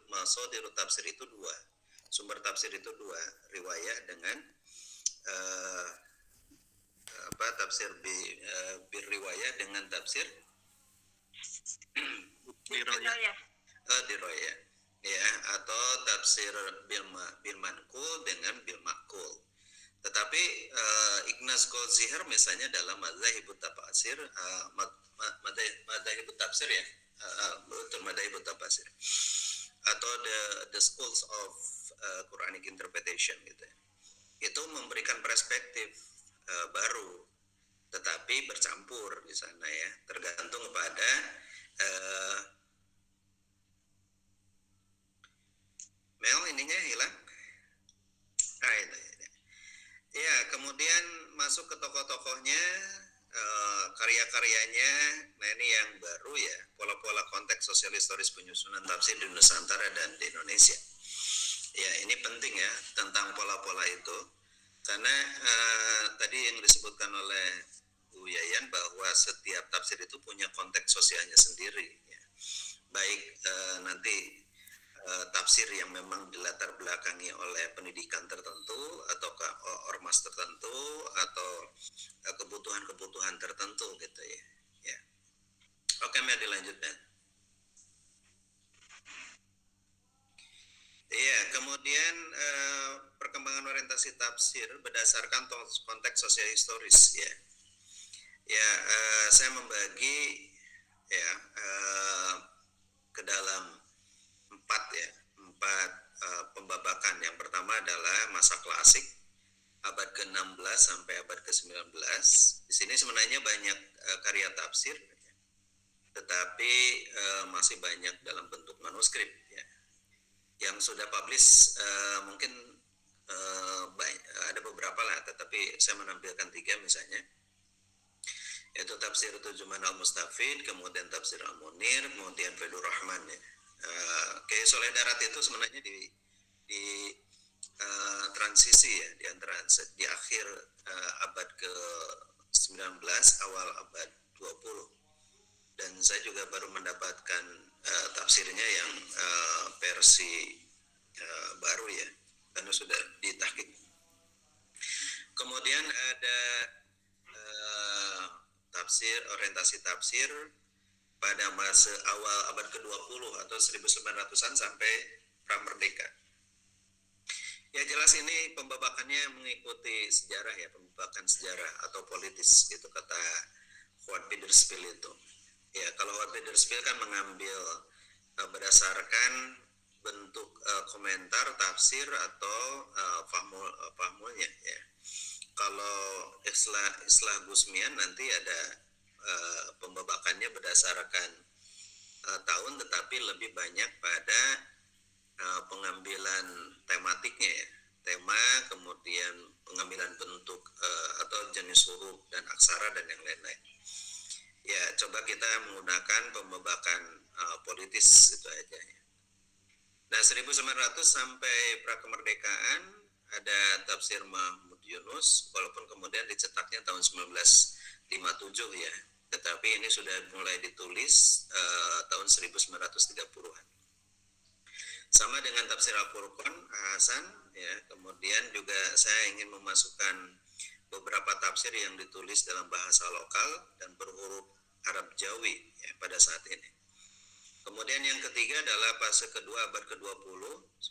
masadirut tafsir itu dua, sumber tafsir itu dua, riwayah dengan uh, tafsir riwayah dengan tafsir diroyah ya, atau tafsir bil manqul dengan bil maqul. Tetapi Ignaz Goldziher misalnya dalam madzhabut tafsir, madzhabut tafsir ya, betul madzhabut tafsir atau the schools of Quranic interpretation gitu ya. Itu memberikan perspektif baru, tetapi bercampur di sana ya, tergantung kepada Mel ininya hilang. Ini. Ya, kemudian masuk ke tokoh-tokohnya, karya-karyanya. Nah ini yang baru ya, pola-pola konteks sosial historis penyusunan tafsir di Nusantara dan di Indonesia. Ya ini penting ya tentang pola-pola itu, karena tadi yang disebutkan oleh Bu Yayan bahwa setiap tafsir itu punya konteks sosialnya sendiri. Ya. Baik nanti tafsir yang memang dilatar belakangi oleh pendidikan tertentu atau ormas tertentu atau kebutuhan-kebutuhan tertentu gitu ya. Ya. Oke, Mel dilanjutkan. Iya, kemudian perkembangan orientasi tafsir berdasarkan konteks sosial historis ya. Ya, saya membagi ya ke dalam empat pembabakan. Yang pertama adalah masa klasik abad ke-16 sampai abad ke-19. Di sini sebenarnya banyak karya tafsir, tetapi masih banyak dalam bentuk manuskrip ya. Yang sudah publish mungkin ada beberapa lah, tetapi saya menampilkan 3 misalnya, yaitu tafsir Turjuman Al-Mustafid, kemudian tafsir Al-Munir, kemudian Faidur Rahman ya. Kiai Soleh Darat itu sebenarnya di transisi ya, di akhir abad ke-19 awal abad 20, dan saya juga baru mendapatkan tafsirnya yang versi baru ya, karena sudah ditahqiq. Kemudian ada orientasi tafsir pada masa awal abad ke-20 atau 1900-an sampai pra-merdeka. Ya jelas ini pembabakannya mengikuti sejarah ya, pembabakan sejarah atau politis, itu kata Howard Biderspiel itu. Ya kalau Howard Biderspiel kan mengambil berdasarkan bentuk komentar, tafsir atau fahmulnya ya. Kalau Islah Gusmian nanti ada pembabakannya berdasarkan tahun, tetapi lebih banyak pada pengambilan tematiknya ya, tema, kemudian pengambilan bentuk atau jenis huruf dan aksara dan yang lain-lain. Ya coba kita menggunakan pembabakan politis itu aja ya. Nah 1900 sampai prakemerdekaan ada tafsir Mahmud Yunus, walaupun kemudian dicetaknya tahun 1957 ya, tetapi ini sudah mulai ditulis tahun 1930-an. Sama dengan tafsir Al-Furqan Hasan ya, kemudian juga saya ingin memasukkan beberapa tafsir yang ditulis dalam bahasa lokal dan berhuruf Arab Jawi ya, pada saat ini. Kemudian yang ketiga adalah fase kedua abad ke-20,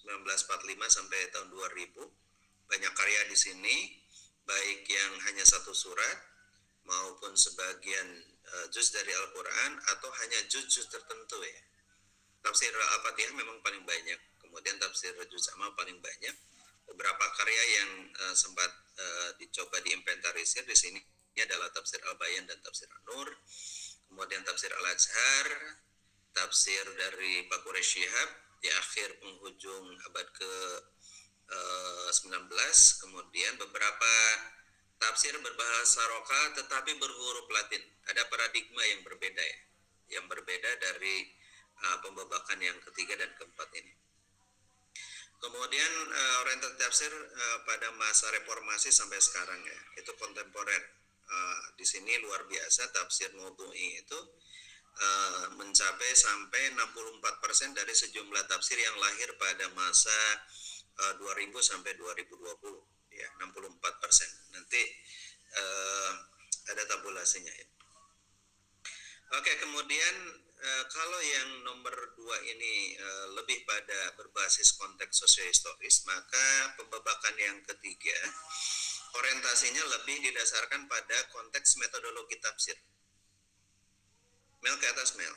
1945 sampai tahun 2000. Banyak karya di sini, baik yang hanya satu surat maupun sebagian juz dari Al-Quran atau hanya juz-juz tertentu ya. Tafsir Al-Fatihah memang paling banyak, kemudian tafsir juz amma paling banyak. Beberapa karya yang sempat dicoba diinventarisir di sini adalah tafsir Al-Bayan dan tafsir An-Nur, kemudian tafsir Al-Azhar, tafsir dari Pak Quraish Shihab di akhir penghujung abad ke-19, kemudian beberapa tafsir berbahasa lokal tetapi berhuruf Latin. Ada paradigma yang berbeda ya, yang berbeda dari pembabakan yang ketiga dan keempat ini. Kemudian orientasi tafsir pada masa reformasi sampai sekarang ya, itu kontemporer. Di sini luar biasa tafsir Maudhu'i itu mencapai sampai 64% dari sejumlah tafsir yang lahir pada masa 2000 sampai 2020 ya, 64%. Nanti ada tabulasinya ya. Oke, kemudian kalau yang nomor 2 ini lebih pada berbasis konteks sosiohistoris, maka pembabakan yang ketiga orientasinya lebih didasarkan pada konteks metodologi tafsir. Mel ke atas, Mel.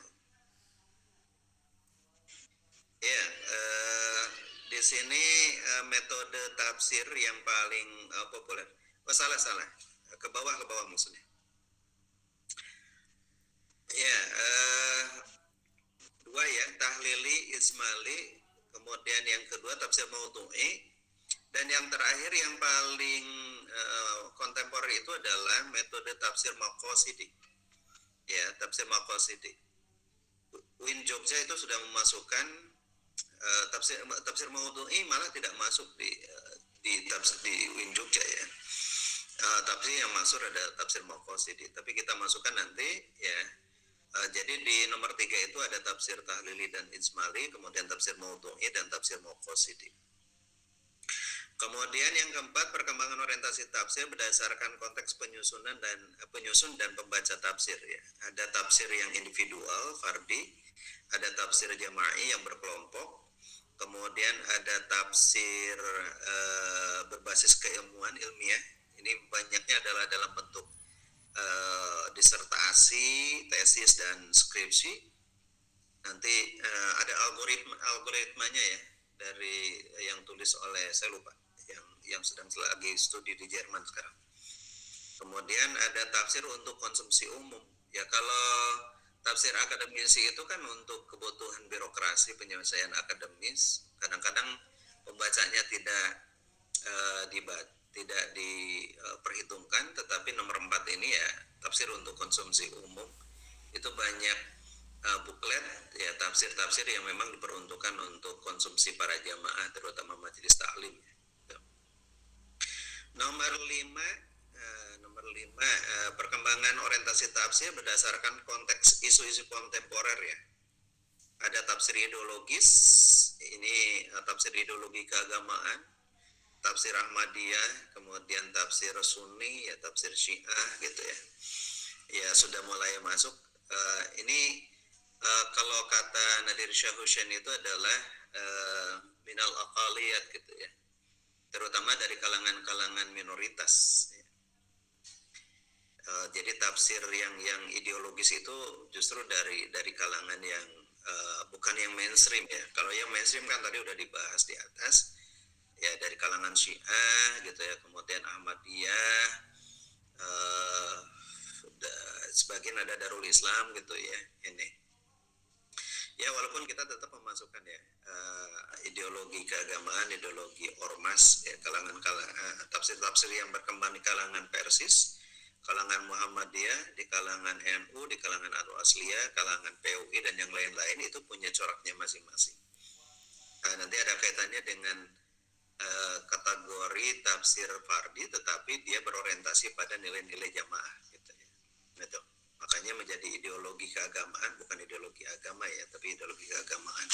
Ya, di sini metode tafsir yang paling populer. Oh, salah. Ke bawah maksudnya. Ya, dua ya, tahlili, ismali, kemudian yang kedua tafsir maudhu'i, dan yang terakhir yang paling kontemporer itu adalah metode tafsir maqasidi. Ya, tafsir maqasidi. UIN Jogja itu sudah memasukkan tafsir maudhu'i malah tidak masuk di UIN Jogja ya. Tafsir yang masuk ada tafsir maqasidi, tapi kita masukkan nanti ya. Jadi di nomor 3 itu ada tafsir tahlili dan ijmali, kemudian tafsir maudhu'i dan tafsir maqasidi. Kemudian yang keempat, perkembangan orientasi tafsir berdasarkan konteks penyusun dan pembaca tafsir ya. Ada tafsir yang individual, fardi, ada tafsir jama'i yang berkelompok, kemudian ada tafsir berbasis keilmuan ilmiah. Ini banyaknya adalah dalam bentuk disertasi, tesis dan skripsi. Nanti ada algoritmanya ya dari yang tulis oleh saya lupa, yang sedang lagi studi di Jerman sekarang. Kemudian ada tafsir untuk konsumsi umum. Ya, kalau tafsir akademisi itu kan untuk kebutuhan birokrasi, penyelesaian akademis. Kadang-kadang pembacanya tidak diperhitungkan, tetapi nomor 4 ini ya tafsir untuk konsumsi umum. Itu banyak buklet ya, tafsir-tafsir yang memang diperuntukkan untuk konsumsi para jamaah, terutama majelis taklim. Nomor 5, perkembangan orientasi tafsir berdasarkan konteks isu-isu kontemporer ya. Ada tafsir ideologis, ini tafsir ideologi keagamaan, tafsir Ahmadiyah, kemudian tafsir Sunni, ya tafsir Syiah gitu ya. Ya sudah mulai masuk. Ini kalau kata Nadir Shah Hussein itu adalah minal aqaliyat gitu ya, terutama dari kalangan-kalangan minoritas. Jadi tafsir yang ideologis itu justru dari kalangan yang bukan yang mainstream ya. Kalau yang mainstream kan tadi udah dibahas di atas ya, dari kalangan Syiah gitu ya, kemudian Ahmadiyah, sebagian ada Darul Islam gitu ya. Ini ya, walaupun kita tetap memasukkan ya ideologi keagamaan, ideologi ormas ya, tafsir-tafsir yang berkembang di kalangan Persis, kalangan Muhammadiyah, di kalangan NU, di kalangan Al-Asliyah, kalangan PUI dan yang lain-lain, itu punya coraknya masing-masing. Nanti ada kaitannya dengan kategori tafsir fardi, tetapi dia berorientasi pada nilai-nilai jamaah gitu ya. Gitu. Makanya menjadi ideologi keagamaan, bukan ideologi agama ya, tapi ideologi keagamaan.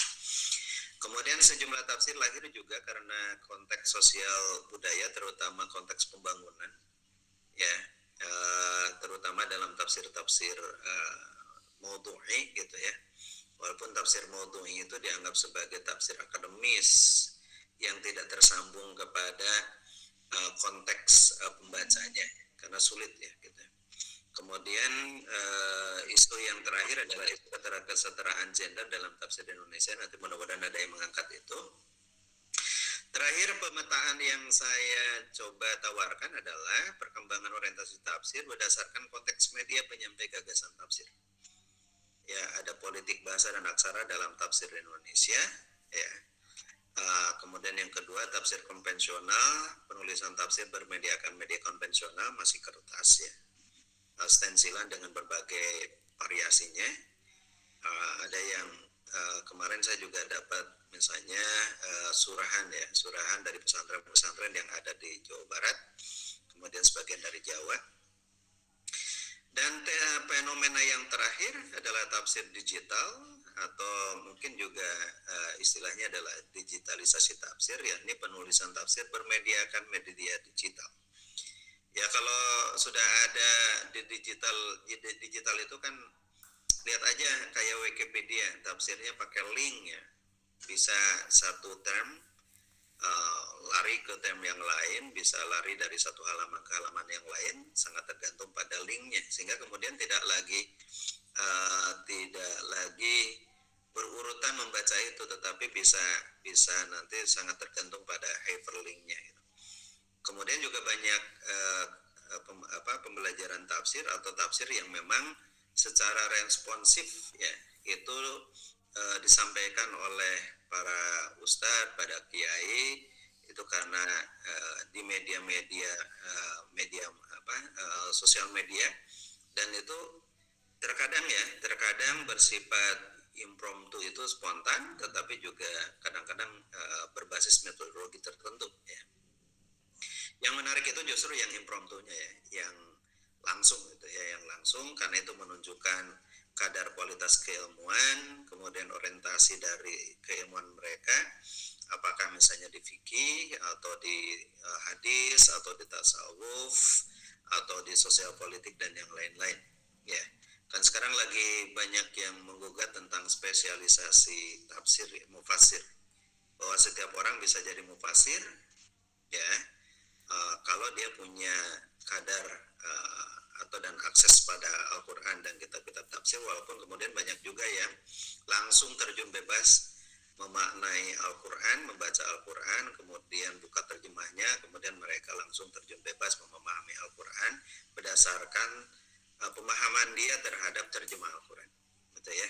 Kemudian sejumlah tafsir lahir juga karena konteks sosial budaya, terutama konteks pembangunan ya, terutama dalam tafsir-tafsir maudhu'i gitu ya. Walaupun tafsir maudhu'i itu dianggap sebagai tafsir akademis yang tidak tersambung kepada konteks pembacanya karena sulit ya gitu. Kemudian isu yang terakhir adalah isu kesetaraan gender dalam tafsir Indonesia. Nanti mudah-mudahan ada yang mengangkat itu. Terakhir, pemetaan yang saya coba tawarkan adalah perkembangan orientasi tafsir berdasarkan konteks media penyampai gagasan tafsir. Ya, ada politik bahasa dan aksara dalam tafsir Indonesia. Ya. Kemudian yang kedua, tafsir konvensional, penulisan tafsir bermediakan media konvensional, masih kertas ya, stensilan dengan berbagai variasinya. Ada yang kemarin saya juga dapat misalnya surahan dari pesantren-pesantren yang ada di Jawa Barat, kemudian sebagian dari Jawa. Dan fenomena yang terakhir adalah tafsir digital atau mungkin juga istilahnya adalah digitalisasi tafsir, yakni penulisan tafsir bermediakan media digital. Ya kalau sudah ada di digital itu kan lihat aja kayak Wikipedia, tafsirnya pakai link ya, bisa satu term lari ke term yang lain, bisa lari dari satu halaman ke halaman yang lain, sangat tergantung pada linknya, sehingga kemudian tidak lagi berurutan membaca itu, tetapi bisa nanti sangat tergantung pada hyperlinknya gitu. Kemudian juga banyak pembelajaran tafsir atau tafsir yang memang secara responsif ya, itu disampaikan oleh para ustadz, pada kiai, itu karena di media sosial media, dan itu terkadang bersifat impromptu, itu spontan, tetapi juga kadang-kadang berbasis metodologi tertentu ya. Yang menarik itu justru yang impromptunya ya, yang langsung gitu ya, yang langsung, karena itu menunjukkan kadar kualitas keilmuan, kemudian orientasi dari keilmuan mereka, apakah misalnya di fikih atau di hadis atau di tasawuf atau di sosial politik dan yang lain-lain ya. Kan sekarang lagi banyak yang menggugat tentang spesialisasi tafsir mufasir, bahwa setiap orang bisa jadi mufasir ya, kalau dia punya kadar atau dan akses pada Al-Quran dan kitab-kitab tafsir, walaupun kemudian banyak juga yang langsung terjun bebas memaknai Al-Quran, membaca Al-Quran, kemudian buka terjemahnya, kemudian mereka langsung terjun bebas memahami Al-Quran berdasarkan pemahaman dia terhadap terjemah Al-Quran, betul ya?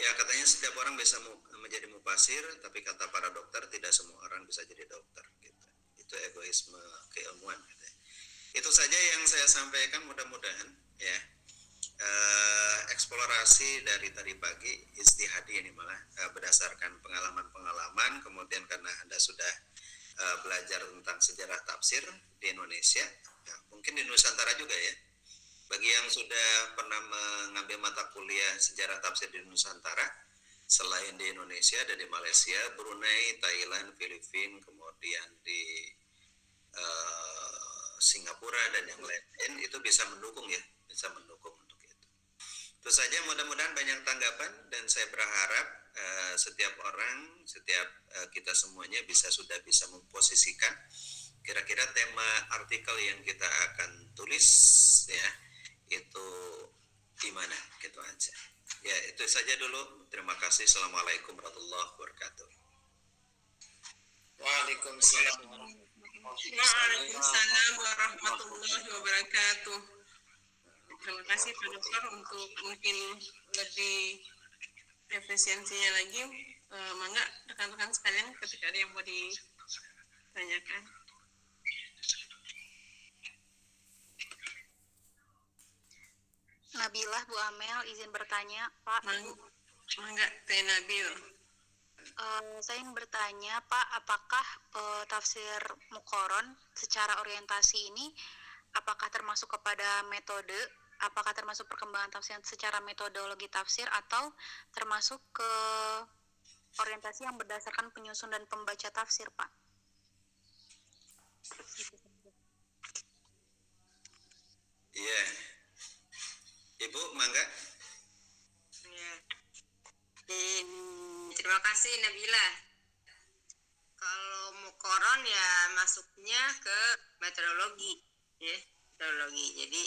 Ya, katanya setiap orang bisa menjadi mufasir, tapi kata para dokter tidak semua orang bisa jadi dokter gitu. Itu egoisme keilmuan gitu ya. Itu saja yang saya sampaikan, mudah-mudahan ya eksplorasi dari tadi pagi, istihadi ini malah berdasarkan pengalaman-pengalaman, kemudian karena Anda sudah belajar tentang sejarah tafsir di Indonesia ya, mungkin di Nusantara juga ya, bagi yang sudah pernah mengambil mata kuliah sejarah tafsir di Nusantara, selain di Indonesia ada di Malaysia, Brunei, Thailand, Filipina, kemudian di Singapura dan yang lain-lain, itu bisa mendukung ya, bisa mendukung untuk itu. Itu saja, mudah-mudahan banyak tanggapan, dan saya berharap setiap orang, setiap kita semuanya sudah bisa memposisikan kira-kira tema artikel yang kita akan tulis ya, itu di mana, gitu aja. Ya, itu saja dulu. Terima kasih. Assalamualaikum warahmatullahi wabarakatuh. Waalaikumsalam. Waalaikumsalam warahmatullahi wabarakatuh. Terima kasih Pak Dokter untuk mungkin lebih efisiensinya lagi. Mangga rekan-rekan sekalian ketika ada yang mau ditanyakan. Nabilah Bu Amel izin bertanya, Pak. Mangga Teh Nabil. Saya ingin bertanya, Pak, apakah tafsir Muqaron secara orientasi ini apakah termasuk kepada metode, apakah termasuk perkembangan tafsir secara metodologi tafsir, atau termasuk ke orientasi yang berdasarkan penyusun dan pembaca tafsir, Pak? Iya. Ibu, mangga. Ya. Terima kasih Nabila. Kalau Muqaron ya masuknya ke metodologi, ya, metodologi. Jadi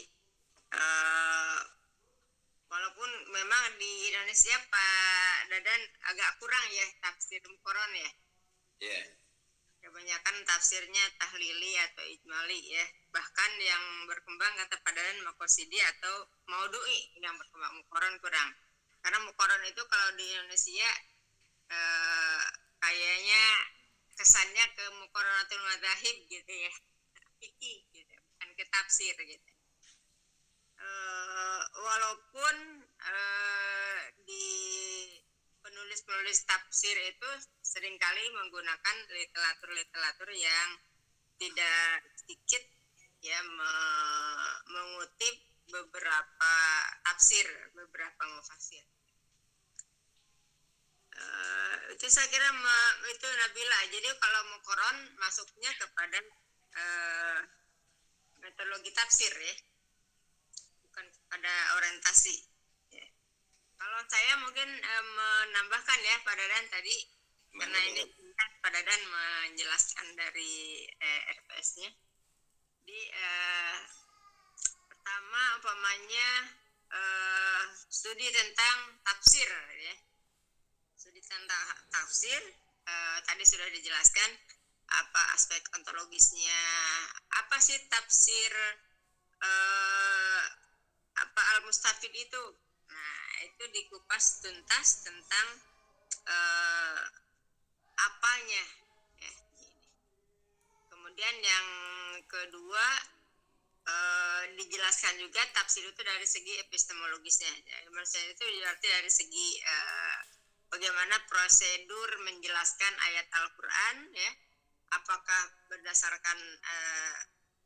walaupun memang di Indonesia Pak Dadan agak kurang ya tafsir Muqaron ya. Iya. Kebanyakan tafsirnya tahlili atau ijmali ya. Bahkan yang berkembang kata Pak Dadan maqasidi atau maudu'i, yang berkembang Muqaron kurang. Karena Muqaron itu kalau di Indonesia kayaknya kesannya ke Muqaronatul Madzahib gitu ya, fikih gitu, bukan ke tafsir gitu. Walaupun di penulis-penulis tafsir itu seringkali menggunakan literatur yang tidak sedikit ya mengutip beberapa tafsir, beberapa mufasir. Itu saya kira itu Nabila. Jadi kalau muqaron masuknya kepada metodologi tafsir ya, bukan kepada orientasi. Ya. Kalau saya mungkin menambahkan ya Pak Dadan tadi, karena ini Pak Dadan menjelaskan dari RPS-nya. Di pertama umpamanya studi tentang tafsir ya. Studi tentang tafsir tadi sudah dijelaskan apa aspek ontologisnya, apa sih tafsir apa al-mustafid itu. Nah, itu dikupas tuntas tentang apanya ya. Kemudian yang kedua dijelaskan juga tafsir itu dari segi epistemologisnya. Maksudnya itu berarti dari segi bagaimana prosedur menjelaskan ayat Al-Quran ya, apakah berdasarkan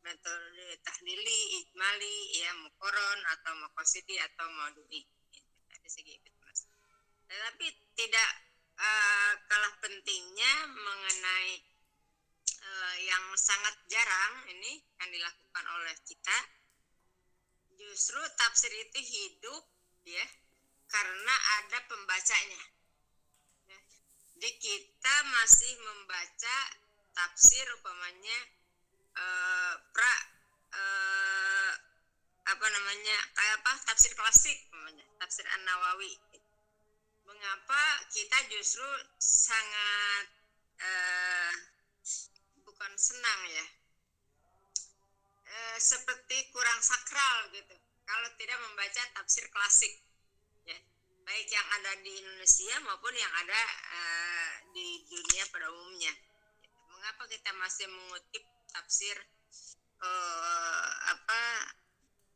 metode tahlili, ijmali, ya muqaron atau maqasidi atau maudu'i dari segi epistemologi. Tetapi tidak kalah pentingnya mengenai yang sangat jarang ini yang dilakukan oleh kita, justru tafsir itu hidup ya karena ada pembacanya. Jadi kita masih membaca tafsir umpamanya tafsir klasik umpamanya tafsir An-Nawawi. Mengapa kita justru sangat bukan senang ya, seperti kurang sakral gitu kalau tidak membaca tafsir klasik ya, baik yang ada di Indonesia maupun yang ada di dunia pada umumnya. Mengapa kita masih mengutip tafsir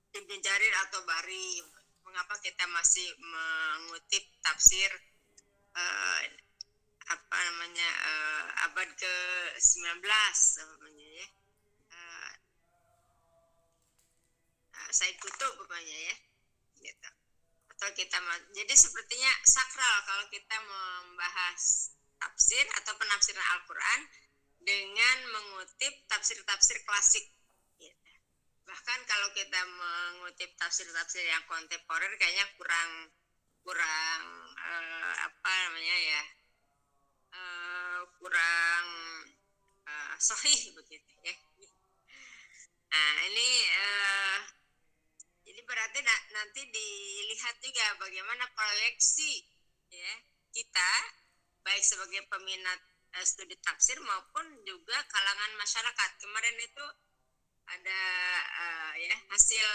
Ibnu Jarir atau Bari? Mengapa kita masih mengutip tafsir abad ke-19 namanya ya, Said Kutub namanya ya, gitu. Atau kita jadi sepertinya sakral kalau kita membahas tafsir atau penafsiran Al-Quran dengan mengutip tafsir-tafsir klasik. Gitu. Bahkan kalau kita mengutip tafsir-tafsir yang kontemporer kayaknya kurang kurang sahih begitu ya. Nah ini jadi berarti nanti dilihat juga bagaimana koleksi ya kita baik sebagai peminat studi tafsir maupun juga kalangan masyarakat. Kemarin itu ada ya hasil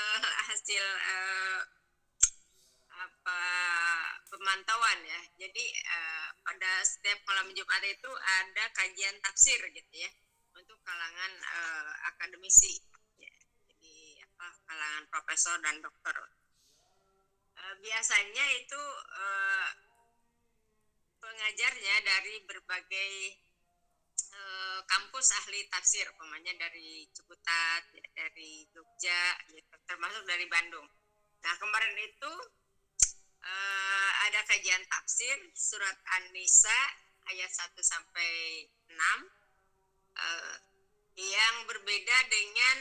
pemantauan ya. Jadi pada setiap malam Jumat itu ada kajian tafsir gitu ya untuk kalangan akademisi ya. Jadi kalangan profesor dan doktor. Biasanya itu pengajarnya dari berbagai kampus ahli tafsir, umpamanya dari Ciputat, ya, dari Jogja, gitu, termasuk dari Bandung. Nah kemarin itu ada kajian tafsir surat An-Nisa ayat 1 sampai 6 yang berbeda dengan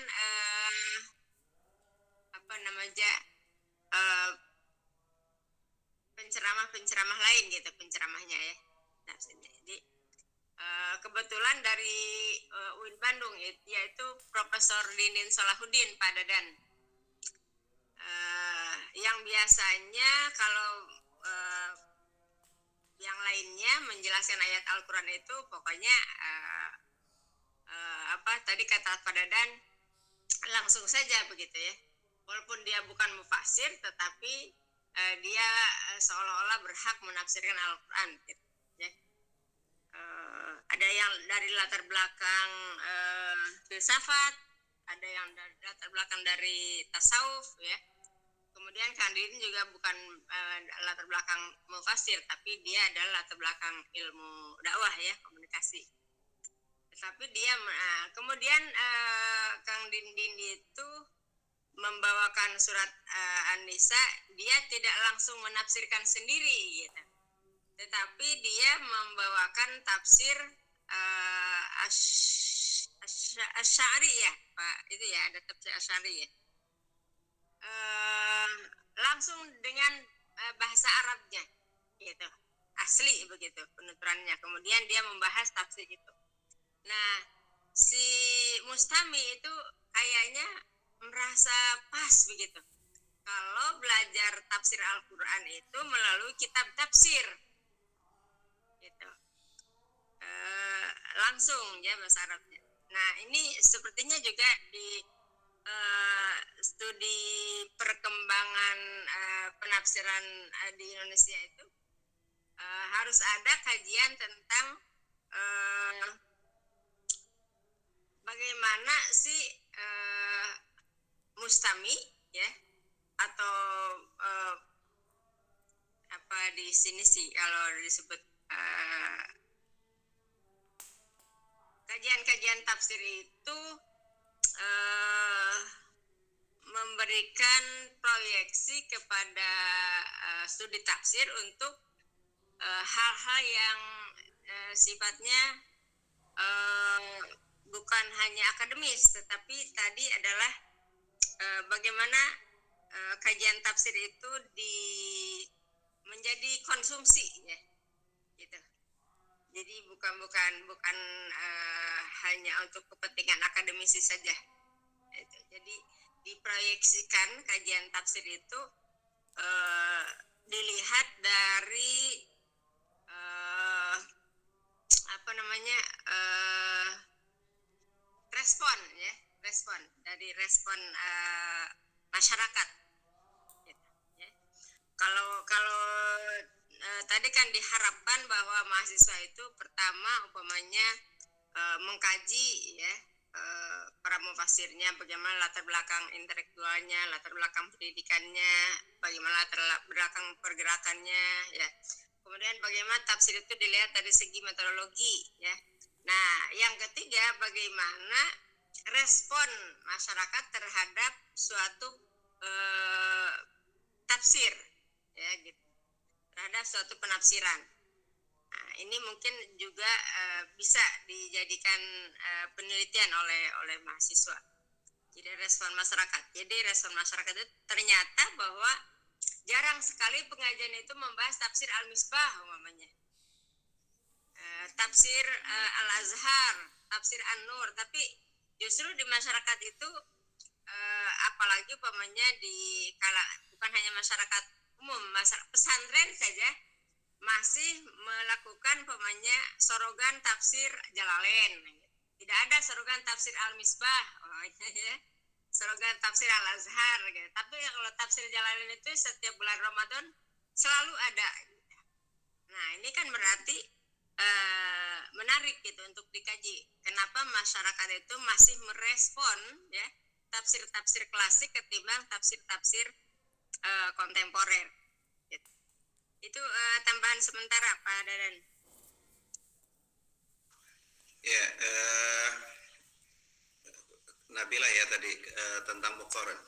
penceramah lain gitu penceramahnya ya. Nah, jadi kebetulan dari UIN Bandung yaitu Profesor Dinin Salahuddin Pak Dadan. Yang biasanya kalau yang lainnya menjelaskan ayat Al-Quran itu pokoknya tadi kata Pak Dadan langsung saja begitu ya. Walaupun dia bukan mufasir tetapi dia seolah-olah berhak menafsirkan Al-Quran gitu, ya. Ada yang dari latar belakang filsafat, ada yang dari latar belakang dari tasawuf ya. Kemudian Kang Didin juga bukan latar belakang mufasir, tapi dia adalah latar belakang ilmu dakwah ya, komunikasi. Tetapi dia kemudian Kang Didin itu membawakan surat An-Nisa, dia tidak langsung menafsirkan sendiri gitu. Tetapi dia membawakan tafsir Asy'ari ya, Pak. Itu ya, ada tafsir Asy'ari ya. Langsung dengan bahasa Arabnya gitu. Asli begitu penuturannya. Kemudian dia membahas tafsir itu. Nah, si Mustami itu kayaknya merasa pas begitu. Kalau belajar tafsir Al-Quran itu melalui kitab tafsir, gitu. Langsung ya bahasa Arabnya. Nah, ini sepertinya juga di studi perkembangan penafsiran di Indonesia itu harus ada kajian tentang bagaimana si Mustami ya, atau apa di sini sih kalau disebut kajian-kajian tafsir itu memberikan proyeksi kepada studi tafsir untuk hal-hal yang sifatnya bukan hanya akademis, tetapi tadi adalah bagaimana kajian tafsir itu menjadi konsumsi ya, gitu. Jadi bukan hanya untuk kepentingan akademisi saja. Jadi diproyeksikan kajian tafsir itu dilihat dari respon dari masyarakat. Gitu, ya. Kalau tadi kan diharapkan bahwa mahasiswa itu pertama umpamanya mengkaji ya para mufasirnya, bagaimana latar belakang intelektualnya, latar belakang pendidikannya, bagaimana latar belakang pergerakannya ya. Kemudian bagaimana tafsir itu dilihat dari segi metodologi ya. Nah, yang ketiga bagaimana respon masyarakat terhadap suatu tafsir ya gitu. Terhadap suatu penafsiran. Nah, ini mungkin juga bisa dijadikan penelitian oleh mahasiswa. Jadi respon masyarakat. Jadi respon masyarakat itu ternyata bahwa jarang sekali pengajian itu membahas tafsir Al-Misbah umpamanya. Tafsir Al-Azhar, tafsir An-Nur, tapi justru di masyarakat itu apalagi umpamanya bukan hanya masyarakat umum, masyarakat pesantren saja masih melakukan umpamanya sorogan tafsir Jalalain. Tidak ada sorogan tafsir Al-Misbah, ya. Sorogan tafsir Al-Azhar gitu. Tapi kalau tafsir Jalalain itu setiap bulan Ramadan selalu ada. Nah, ini kan berarti menarik gitu untuk dikaji. Kenapa masyarakat itu masih merespon ya tafsir-tafsir klasik ketimbang tafsir-tafsir kontemporer. Gitu. Itu tambahan sementara Pak Dadan. Ya, Nabila ya tadi tentang Muqarran.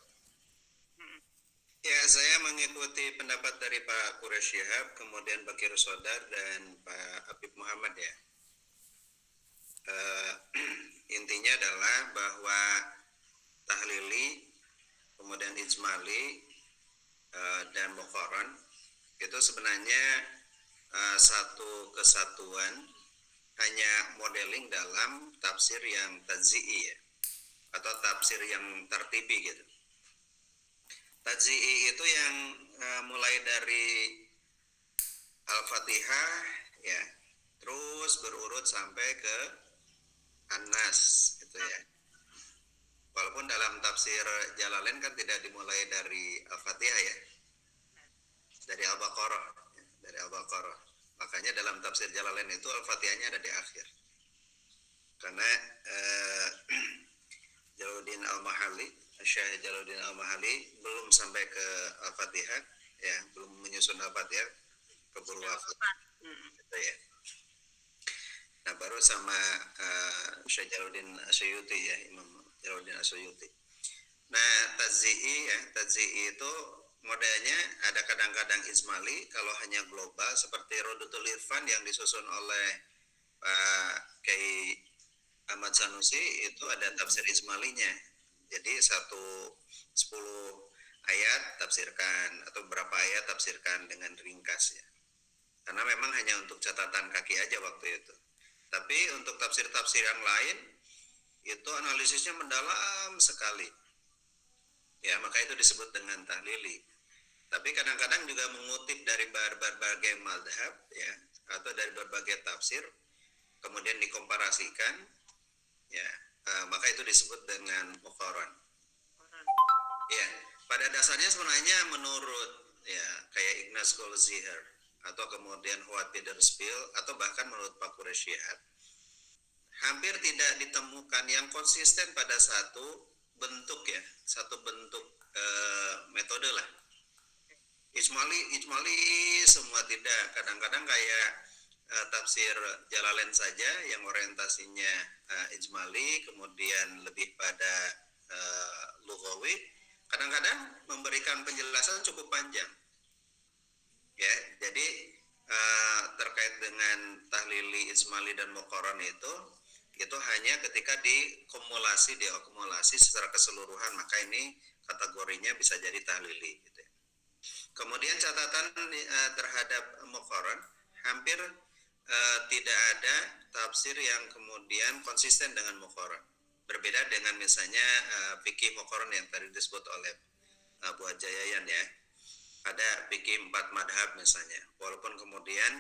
Ya, saya mengikuti pendapat dari Pak Quraish Shihab, kemudian Bakir Sodar dan Pak Habib Muhammad ya. Intinya adalah bahwa tahlili, kemudian ijmali dan muqarran itu sebenarnya satu kesatuan, hanya modeling dalam tafsir yang tajzi'i ya, atau tafsir yang tartibi gitu. Tajzi'i itu yang mulai dari Al-Fatihah ya, terus berurut sampai ke An-Nas gitu ya. Walaupun dalam tafsir Jalalain kan tidak dimulai dari Al-Fatihah ya, dari Al-Baqarah ya, dari Al-Baqarah. Makanya dalam tafsir Jalalain itu Al-Fatihahnya ada di akhir. Karena Jalaluddin Al-Mahalli, Syekh Jalaluddin Al-Mahalli belum sampai ke Al-Fatihah ya, belum menyusun Al-Fatihah, keburu wafat gitu ya. Nah, baru sama Syekh Jalaluddin Asyuyuti ya, Imam Jalaluddin Asyuyuti. Nah, tadzi'i itu modelnya ada kadang-kadang ijmali, kalau hanya global seperti Rodotul Irfan yang disusun oleh Pak Kiai Ahmad Sanusi itu ada tafsir ijmalinya. Jadi 10 ayat tafsirkan atau berapa ayat tafsirkan dengan ringkas ya. Karena memang hanya untuk catatan kaki aja waktu itu. Tapi untuk tafsir-tafsir yang lain itu analisisnya mendalam sekali. Ya, maka itu disebut dengan tahlili. Tapi kadang-kadang juga mengutip dari berbagai madhab ya, atau dari berbagai tafsir, kemudian dikomparasikan, ya, maka itu disebut dengan muqaran. Ya, pada dasarnya sebenarnya menurut ya kayak Ignaz Goldziher atau kemudian Howard Witherspoon atau bahkan menurut Pak Quraisyihab, hampir tidak ditemukan yang konsisten pada satu bentuk ya, satu bentuk metode lah. Ijmali semua tidak. Kadang-kadang kayak tafsir Jalalain saja yang orientasinya ijmali, kemudian lebih pada lughawi, kadang-kadang memberikan penjelasan cukup panjang. Ya, jadi terkait dengan tahlili, ijmali dan muqaran itu hanya ketika diakumulasi secara keseluruhan, maka ini kategorinya bisa jadi tahlili gitu ya. Kemudian catatan terhadap muqaran, hampir tidak ada tafsir yang kemudian konsisten dengan muqaran. Berbeda dengan misalnya fikih muqaran yang tadi disebut oleh Bu Jayayan ya. Ada fikih 4 madhab misalnya. Walaupun kemudian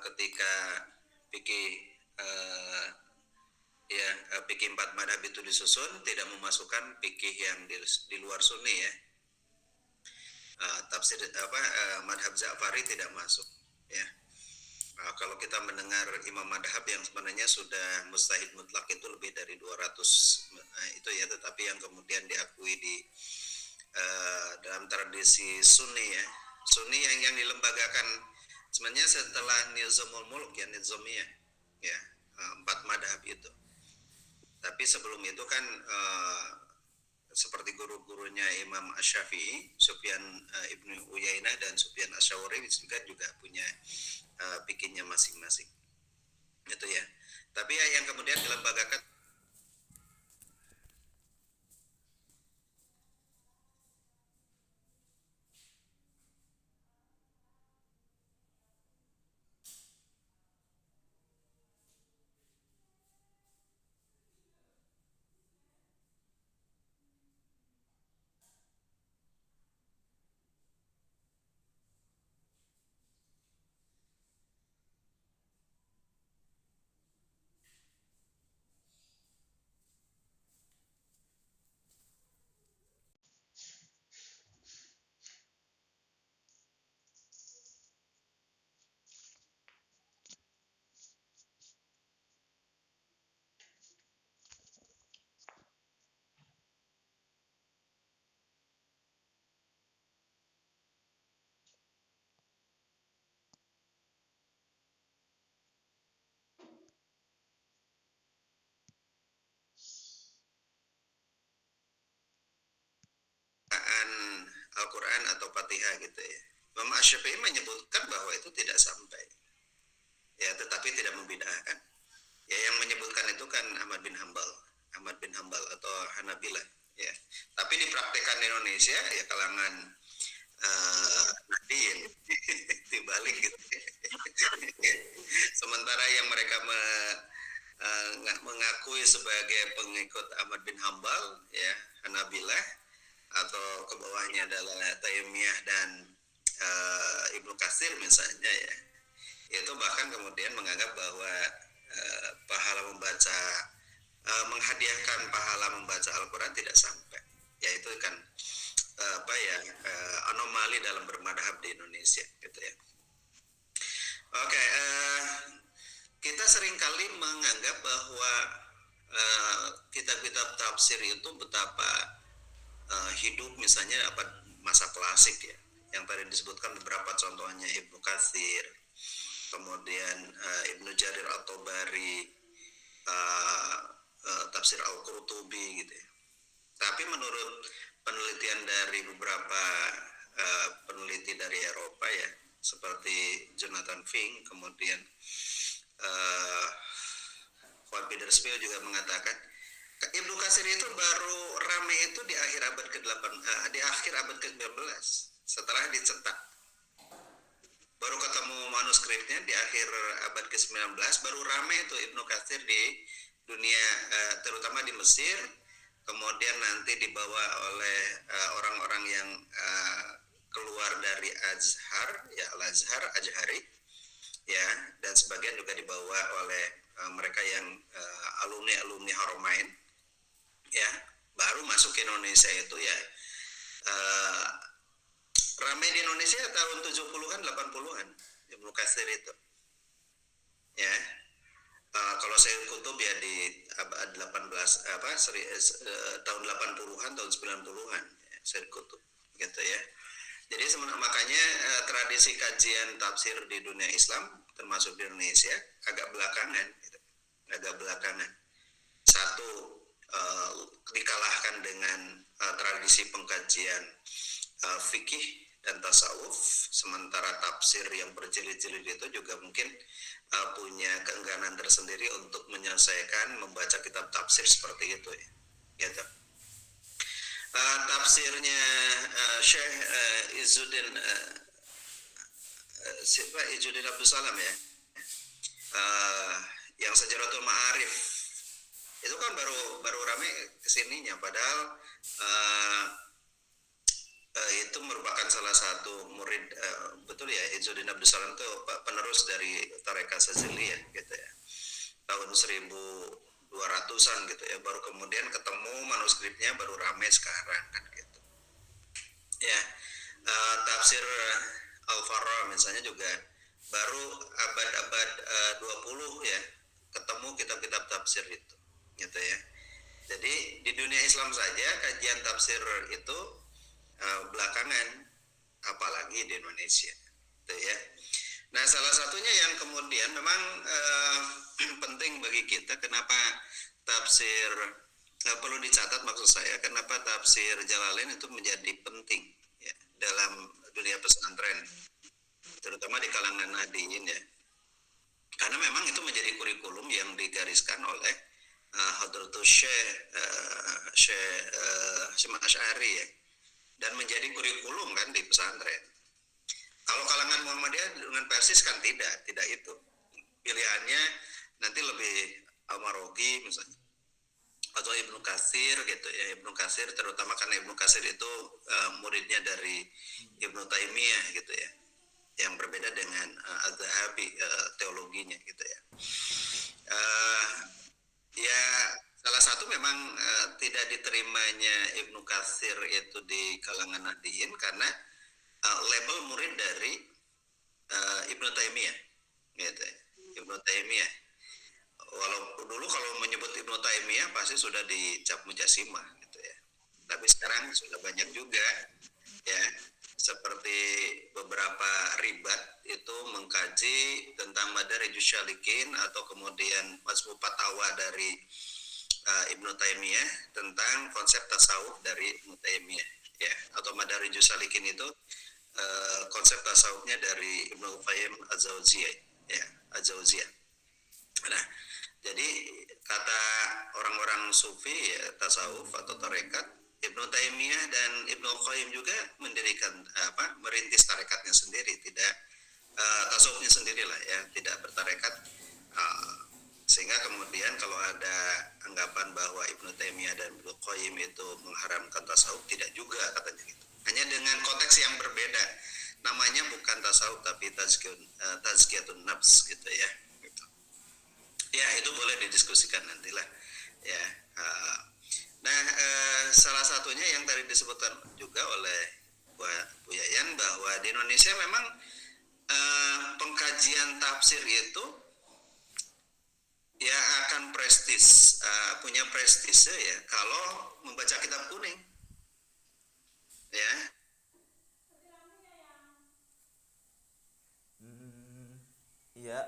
ketika fikih fikih 4 madhab itu disusun, tidak memasukkan fikih yang di luar sunni ya. Tafsir madhab Ja'fari tidak masuk ya. Kalau kita mendengar imam madhab yang sebenarnya sudah mustahid mutlak itu lebih dari 200 itu ya, tetapi yang kemudian diakui di dalam tradisi sunni ya, sunni yang dilembagakan sebenarnya setelah Nizamul Mulk ya, Nizamiyah ya, 4 madhab itu. Tapi sebelum itu kan seperti guru-gurunya Imam Asy-Syafi'i, Sufyan Ibnu Uyainah dan Sufyan Asy-Syauri juga punya fikihnya masing-masing. Gitu ya. Tapi yang kemudian dilembagakan Al-Quran atau Fatihah gitu ya. Imam Asy-Syafi'i menyebutkan bahwa itu tidak sampai. Ya, tetapi tidak membid'ahkan. Ya, yang menyebutkan itu kan Ahmad bin Hambal atau Hanabilah ya. Tapi dipraktekkan di Indonesia ya kalangan Nahdien dibalik gitu. Sementara yang mereka mengakui sebagai pengikut Ahmad bin Hambal ya, Hanabilah, atau ke bawahnya adalah Taimiyah dan Ibnu Katsir misalnya ya, itu bahkan kemudian menganggap bahwa pahala membaca menghadiahkan pahala membaca Al-Quran tidak sampai, yaitu kan anomali dalam bermadhab di Indonesia gitu ya. Oke, kita seringkali menganggap bahwa kitab-kitab tafsir itu betapa hidup, misalnya masa klasik ya, yang tadi disebutkan beberapa contohnya Ibnu Katsir, kemudian Ibnu Jarir At-Tabari, tafsir Al-Qurtubi gitu ya. Tapi menurut penelitian dari beberapa peneliti dari Eropa ya, seperti Jonathan Fink, kemudian uh, Juan Peterspiel juga mengatakan Ibnu Katsir itu baru rame itu di akhir abad ke-8, di akhir abad ke-19 setelah dicetak. Baru ketemu manuskripnya di akhir abad ke-19, baru rame itu Ibnu Katsir di dunia, terutama di Mesir, kemudian nanti dibawa oleh orang-orang yang keluar dari Azhar, ya Al-Azhar, Ajhari, ya, dan sebagian juga dibawa oleh mereka yang alumni Haramain, ya, baru masuk ke Indonesia itu ya. Ramai di Indonesia tahun 70-an 80-an Ibnu Katsir itu, ya. Kalau saya kutub ya di abad 18 tahun 80-an tahun 90-an ya, saya kutub gitu ya. Jadi makanya tradisi kajian tafsir di dunia Islam termasuk di Indonesia agak belakangan gitu. Agak belakangan. Satu, dikalahkan dengan tradisi pengkajian fikih dan tasawuf, sementara tafsir yang berjilid-jilid itu juga mungkin punya keengganan tersendiri untuk menyelesaikan membaca kitab tafsir seperti itu ya. Gitu. Tafsirnya Syekh Izzuddin Izzuddin Abdul Salam ya, yang Sajaratul Ma'arif itu kan baru rame kesininya, padahal itu merupakan salah satu murid, betul ya, Izzuddin Abdul Salam itu penerus dari Tarekat Saziliyah gitu ya, tahun 1200-an gitu ya, baru kemudian ketemu manuskripnya baru ramai sekarang kan gitu ya. Tafsir Al-Farra misalnya juga baru abad-abad 20 ya ketemu kitab-kitab tafsir itu gitu ya. Jadi di dunia Islam saja kajian tafsir itu belakangan, apalagi di Indonesia gitu ya. Nah, salah satunya yang kemudian memang penting bagi kita, kenapa tafsir perlu dicatat, maksud saya kenapa tafsir Jalalain itu menjadi penting ya, dalam dunia pesantren, terutama di kalangan nahdiyin ya, karena memang itu menjadi kurikulum yang digariskan oleh Hadratus Syekh Asy'ari ya, dan menjadi kurikulum kan di pesantren. Kalau kalangan Muhammadiyah dengan Persis kan tidak itu. Pilihannya nanti lebih Al-Marogi misalnya, atau Ibnu Katsir gitu ya. Ibnu Katsir terutama karena Ibnu Katsir itu muridnya dari Ibnu Taimiyah gitu ya, yang berbeda dengan Az-Zahabi teologinya gitu ya. Ya salah satu memang tidak diterimanya Ibnu Katsir itu di kalangan Nahdiyin karena label murid dari Ibnu Taimiyah gitu ya. Ibnu Taimiyah, walau dulu kalau menyebut Ibnu Taimiyah pasti sudah dicap Mujasimah gitu ya, tapi sekarang sudah banyak juga ya, seperti beberapa ribat itu mengkaji tentang Madarijus Syalikin atau kemudian Majmu' Fatawa dari Ibnu Taimiyah tentang konsep tasawuf dari Ibnu Taimiyah ya, atau Madarijus Syalikin itu konsep tasawufnya dari Ibnu Qayyim Az-Zawziyah ya, Az-Zawziyah. Nah, jadi kata orang-orang sufi ya, tasawuf atau tarekat, Ibnu Taimiyah dan Ibnu Qayyim juga mendirikan merintis tarekatnya sendiri, tidak tasawufnya sendiri lah ya, tidak bertarekat, sehingga kemudian kalau ada anggapan bahwa Ibnu Taimiyah dan Ibnu Qayyim itu mengharamkan tasawuf, tidak juga katanya gitu. Hanya dengan konteks yang berbeda, namanya bukan tasawuf tapi tazkiyatun nafs gitu ya. Gitu. Ya itu boleh didiskusikan nantilah ya. Nah, salah satunya yang tadi disebutkan juga oleh Bu Yayan bahwa di Indonesia memang pengkajian tafsir itu ya akan prestis, punya prestise ya kalau membaca kitab kuning ya. Iya.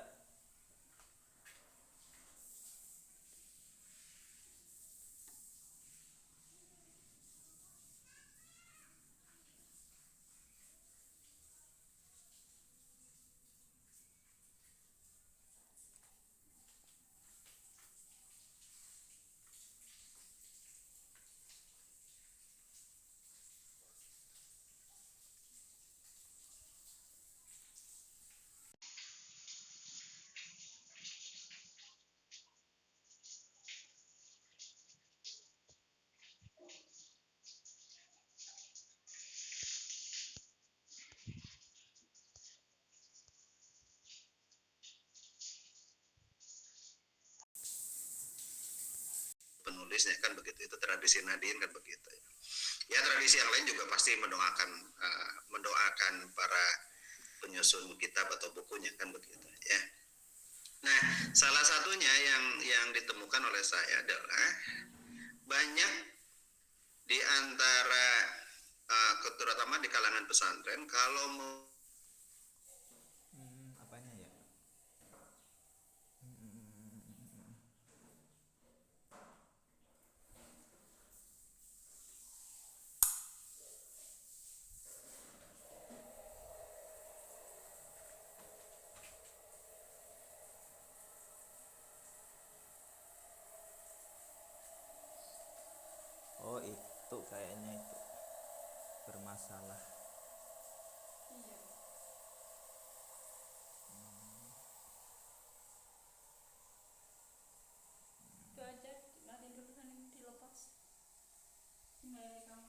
nulisnya kan begitu. Itu tradisi Nadien kan begitu. Ya tradisi yang lain juga pasti mendoakan para penyusun kitab atau bukunya kan begitu ya. Nah, salah satunya yang ditemukan oleh saya adalah banyak di antara terutama di kalangan pesantren kalau Apanya ya? Oh, itu kayaknya itu bermasalah. Itu aja nanti dulu kan dilepas. Gimana kamu?